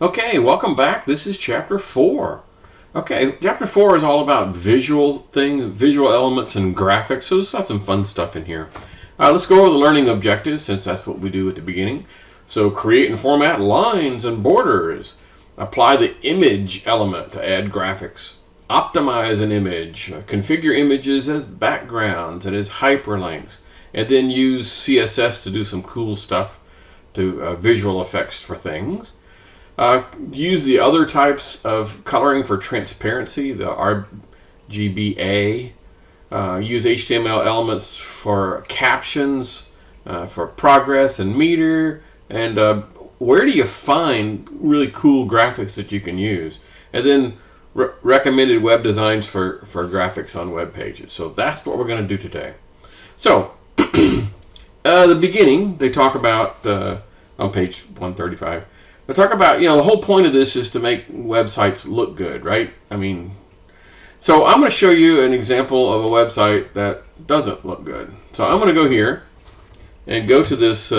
Okay, welcome back. This is Chapter 4. Okay, Chapter 4 is all about visual things, visual elements, and graphics, so there's got some fun stuff in here. Let's go over the learning objectives, since that's what we do at the beginning. So create and format lines and borders. Apply the image element to add graphics. Optimize an image. Configure images as backgrounds and as hyperlinks. And then use CSS to do some cool stuff, to visual effects for things. Use the other types of coloring for transparency, the RGBA. Use HTML elements for captions, for progress and meter. And where do you find really cool graphics that you can use? And then recommended web designs for graphics on web pages. So that's what we're going to do today. So, the beginning, they talk about, on page 135, they talk about, the whole point of this is to make websites look good, right? So I'm going to show you an example of a website that doesn't look good. So I'm going to go here and go to this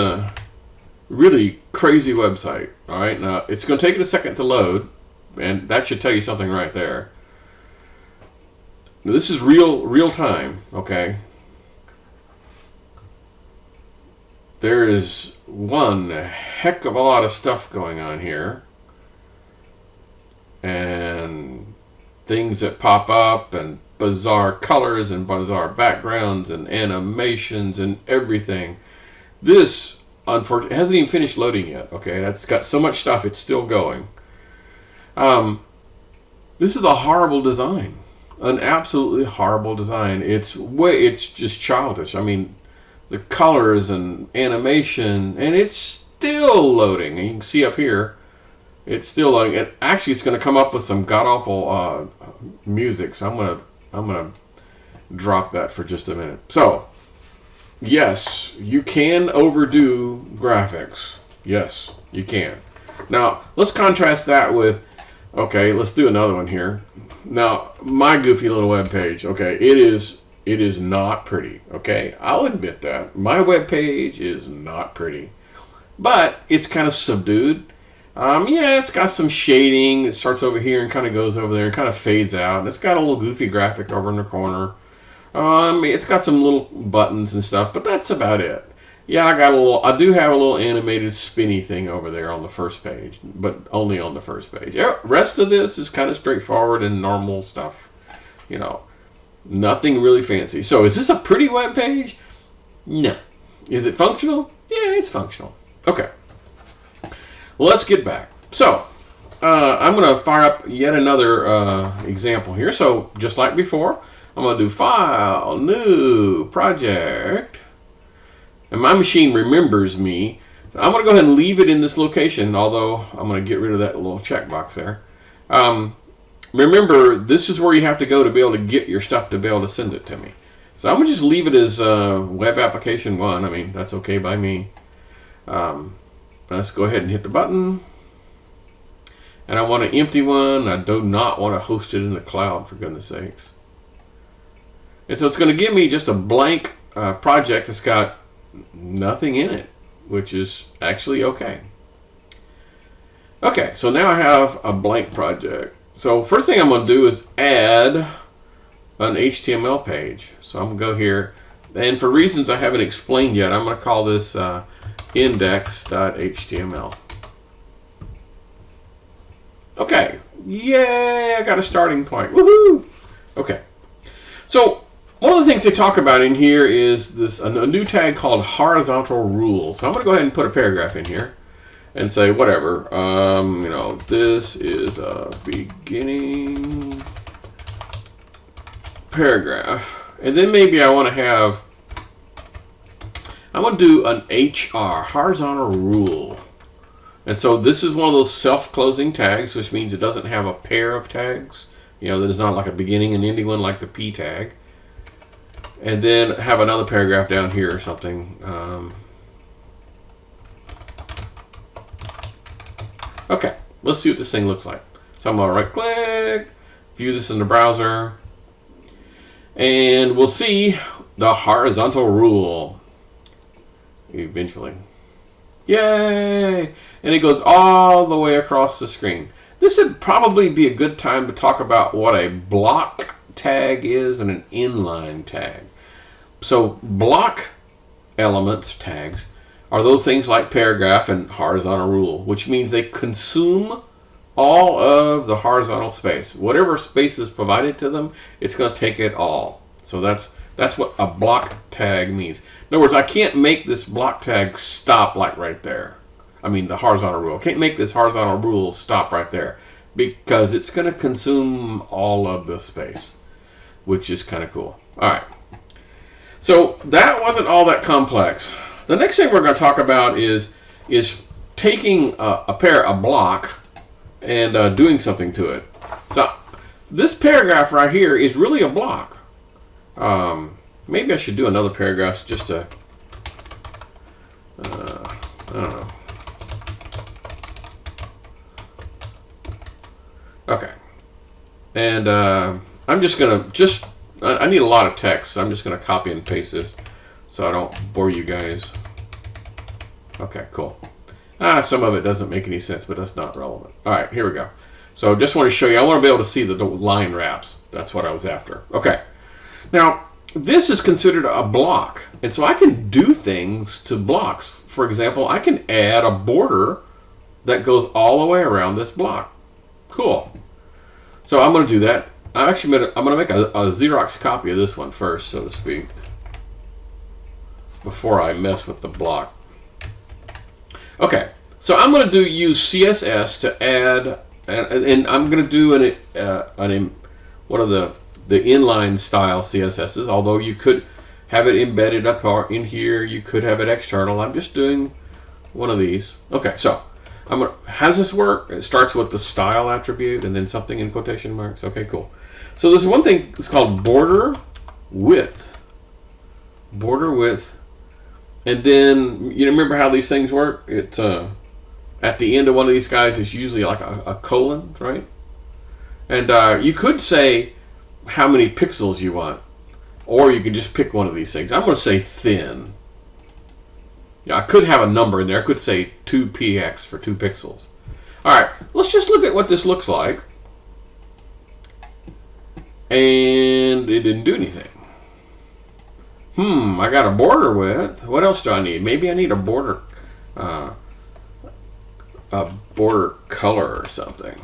really crazy website. All right, now it's going to take it a second to load, and that should tell you something right there. Now, this is real time, okay? There is one heck of a lot of stuff going on here, and things that pop up, and bizarre colors and bizarre backgrounds and animations and everything. This, unfortunately, hasn't even finished loading yet. Okay, that's got so much stuff, it's still going. This is a horrible design, an absolutely horrible design. It's just childish. The colors and animation, and it's still loading. And you can see up here, it's still loading. Actually, it's going to come up with some god awful music. So I'm gonna drop that for just a minute. So, yes, you can overdo graphics. Yes, you can. Now let's contrast that with. Okay, let's do another one here. Now, my goofy little web page. Okay, it is not pretty, okay? I'll admit that. My web page is not pretty. But it's kind of subdued. Yeah, it's got some shading. It starts over here and kind of goes over there and kind of fades out. And it's got a little goofy graphic over in the corner. It's got some little buttons and stuff, but that's about it. Yeah, I do have a little animated spinny thing over there on the first page, but only on the first page. Yeah, rest of this is kind of straightforward and normal stuff, Nothing really fancy. So is this a pretty web page? No. Is it functional? Yeah, it's functional. Okay. Let's get back. So I'm going to fire up yet another example here. So just like before, I'm going to do File, New, Project. And my machine remembers me. I'm going to go ahead and leave it in this location, although I'm going to get rid of that little checkbox there. Remember, this is where you have to go to be able to get your stuff to be able to send it to me. So I'm going to just leave it as Web Application 1. That's okay by me. Let's go ahead and hit the button. And I want an empty one. I do not want to host it in the cloud, for goodness sakes. And so it's going to give me just a blank project that's got nothing in it, which is actually okay. Okay, so now I have a blank project. So first thing I'm going to do is add an HTML page. So I'm going to go here, and for reasons I haven't explained yet, I'm going to call this index.html. Okay, yay, I got a starting point. Woohoo! Okay, so one of the things they talk about in here is a new tag called horizontal rule. So I'm going to go ahead and put a paragraph in here and say whatever. This is a beginning paragraph, and then maybe I want to do an HR, horizontal rule. And so this is one of those self-closing tags, which means it doesn't have a pair of tags. That is not like a beginning and ending one like the P tag. And then have another paragraph down here or something. Okay, let's see what this thing looks like. So I'm going to right-click, view this in the browser, and we'll see the horizontal rule eventually. Yay! And it goes all the way across the screen. This would probably be a good time to talk about what a block tag is and an inline tag. So block elements, tags, are those things like paragraph and horizontal rule, which means they consume all of the horizontal space. Whatever space is provided to them, it's going to take it all. So that's what a block tag means. In other words, I can't make this block tag stop like right there. I mean, the horizontal rule. I can't make this horizontal rule stop right there because it's going to consume all of the space, which is kind of cool. All right. So that wasn't all that complex. The next thing we're going to talk about is taking a block and doing something to it. So this paragraph right here is really a block. Maybe I should do another paragraph just to, I don't know. Okay. And I'm just going to, I need a lot of text, so I'm just going to copy and paste this so I don't bore you guys. Okay, cool. Some of it doesn't make any sense, but that's not relevant. All right, here we go. So just want to show you, I want to be able to see the line wraps. That's what I was after. Okay. Now, this is considered a block, and so I can do things to blocks. For example, I can add a border that goes all the way around this block. Cool. So I'm going to do that. I'm going to make a Xerox copy of this one first, so to speak, before I mess with the block. Okay, so I'm going to use CSS to add, and I'm going to do one of the inline style CSSs, although you could have it embedded up in here, you could have it external. I'm just doing one of these. Okay, so how's this work? It starts with the style attribute and then something in quotation marks. Okay, cool. So there's one thing, it's called border width. Border width. And then, you remember how these things work? It's at the end of one of these guys is usually like a colon, right? And you could say how many pixels you want, or you can just pick one of these things. I'm going to say thin. Yeah, I could have a number in there. I could say 2px for 2 pixels. All right, let's just look at what this looks like. And it didn't do anything. I got a border width. What else do I need? Maybe I need a border color or something.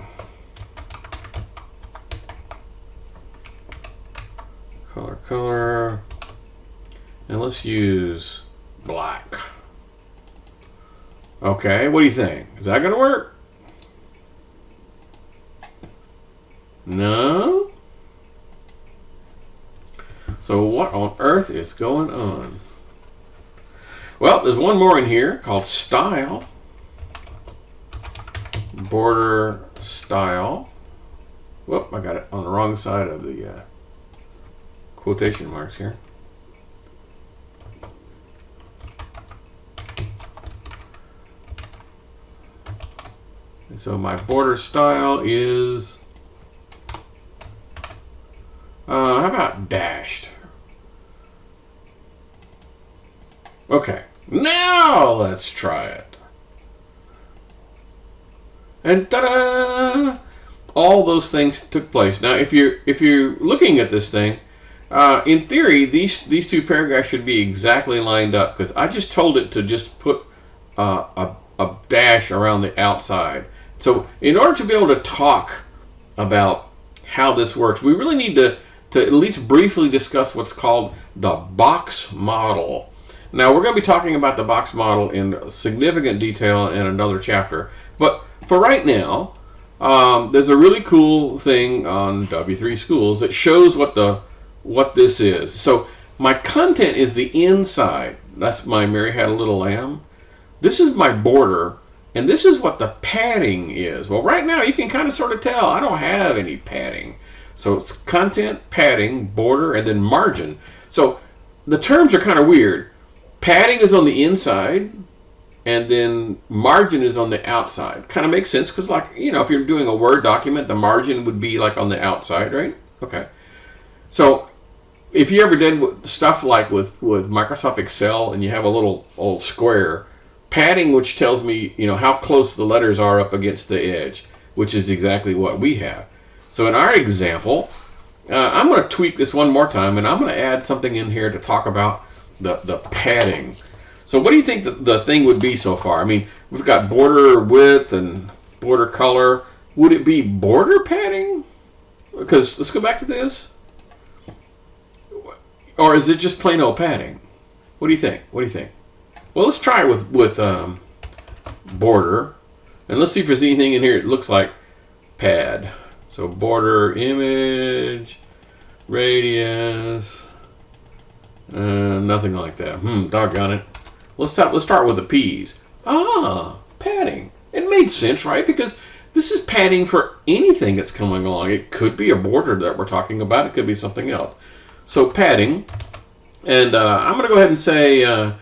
Color. And let's use black. Okay, what do you think? Is that going to work? No? So what on earth is going on? Well, there's one more in here called style. Border style. Whoop, I got it on the wrong side of the quotation marks here. And so my border style is, how about dashed? Okay, now let's try it. And ta-da! All those things took place. Now, if you're looking at this thing, in theory, these two paragraphs should be exactly lined up because I just told it to just put a dash around the outside. So, in order to be able to talk about how this works, we really need to at least briefly discuss what's called the box model. Now, we're going to be talking about the box model in significant detail in another chapter. But for right now, there's a really cool thing on W3 Schools that shows what this is. So my content is the inside. That's my Mary Had a Little Lamb. This is my border, and this is what the padding is. Well, right now you can kind of sort of tell I don't have any padding. So it's content, padding, border, and then margin. So the terms are kind of weird. Padding is on the inside, and then margin is on the outside. Kind of makes sense because, like, you know, if you're doing a Word document, the margin would be like on the outside, right? Okay. So if you ever did stuff like with Microsoft Excel and you have a little old square, padding, which tells me, how close the letters are up against the edge, which is exactly what we have. So in our example, I'm going to tweak this one more time, and I'm going to add something in here to talk about the padding. So what do you think the thing would be so far? I mean, we've got border width and border color. Would it be border padding? Because let's go back to this. Or is it just plain old padding? What do you think? What do you think? Well, let's try it with border. And let's see if there's anything in here that looks like pad. So border, image, radius, nothing like that. Doggone it. Let's start with the P's. Padding. It made sense, right? Because this is padding for anything that's coming along. It could be a border that we're talking about. It could be something else. So padding. And I'm going to go ahead and say, I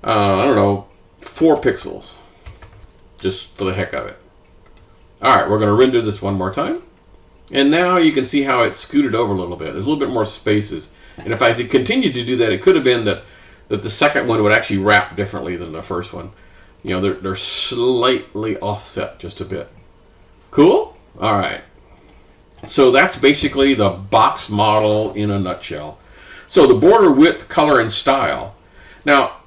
don't know, 4 pixels. Just for the heck of it. All right, we're going to render this one more time. And now you can see how it's scooted over a little bit. There's a little bit more spaces. And if I had continued to do that, it could have been that the second one would actually wrap differently than the first one. They're slightly offset just a bit. Cool? All right. So that's basically the box model in a nutshell. So the border width, color, and style. Now,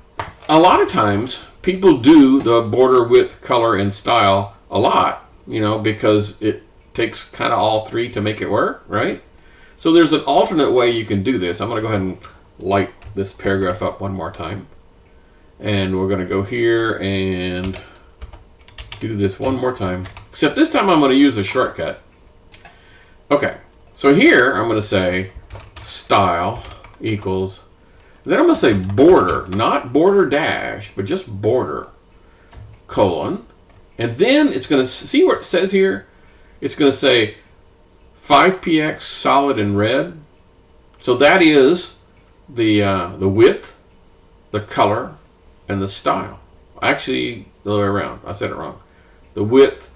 a lot of times people do the border width, color, and style a lot, because it takes kind of all 3 to make it work, right? So there's an alternate way you can do this. I'm going to go ahead and light this paragraph up one more time. And we're going to go here and do this one more time. Except this time I'm going to use a shortcut. Okay, so here I'm going to say style equals, then I'm going to say border, not border dash, but just border, colon. And then it's going to, see what it says here? It's going to say 5px solid in red. So that is the width, the color, and the style. Actually, the other way around. I said it wrong. The width,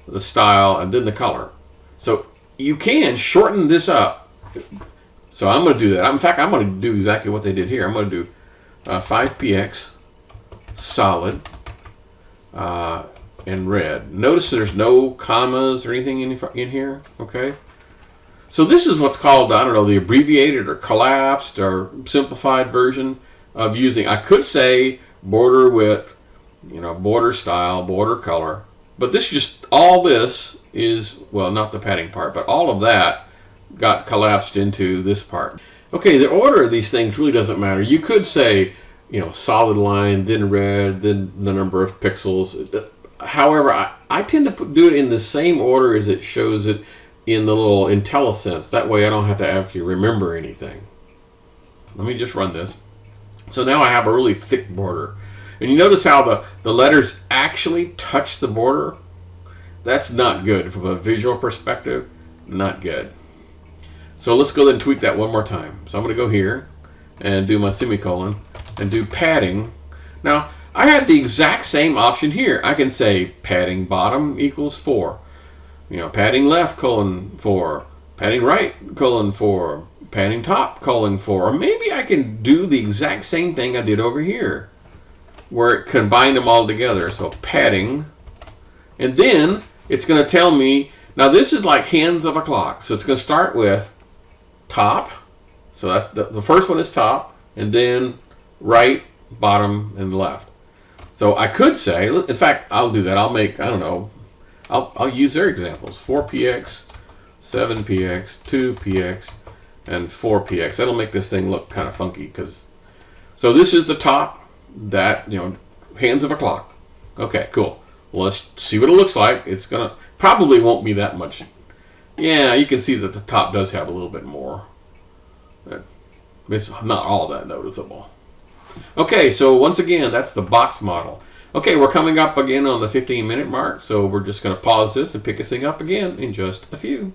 the style, and then the color. So you can shorten this up. So I'm going to do that. In fact, I'm going to do exactly what they did here. I'm going to do 5px solid in red. Notice there's no commas or anything in here. Okay. So this is what's called, I don't know, the abbreviated or collapsed or simplified version of using. I could say border width, border style, border color. But this just, all this is, well, not the padding part, but all of that got collapsed into this part. Okay, the order of these things really doesn't matter. You could say, solid line, then red, then the number of pixels. However, I tend to do it in the same order as it shows it in the little IntelliSense. That way I don't have to actually remember anything. Let me just run this. So now I have a really thick border. And you notice how the letters actually touch the border? That's not good from a visual perspective. Not good. So let's go ahead and tweak that one more time. So I'm going to go here and do my semicolon and do padding. Now, I had the exact same option here. I can say padding bottom equals 4. Padding left, 4. Padding right, 4. Padding top, 4. Or maybe I can do the exact same thing I did over here, where it combined them all together. So padding, and then it's going to tell me, now this is like hands of a clock. So it's going to start with top. So that's the first one is top, and then right, bottom, and left. So I could say, in fact, I'll do that. I'll make, I don't know, I'll use their examples. 4px, 7px, 2px, and 4px. That'll make this thing look kind of funky. So this is the top, that, hands of a clock. Okay, cool. Well, let's see what it looks like. It's going to, probably won't be that much. Yeah, you can see that the top does have a little bit more. It's not all that noticeable. Okay, so once again, that's the box model. Okay, we're coming up again on the 15-minute mark, so we're just going to pause this and pick this thing up again in just a few.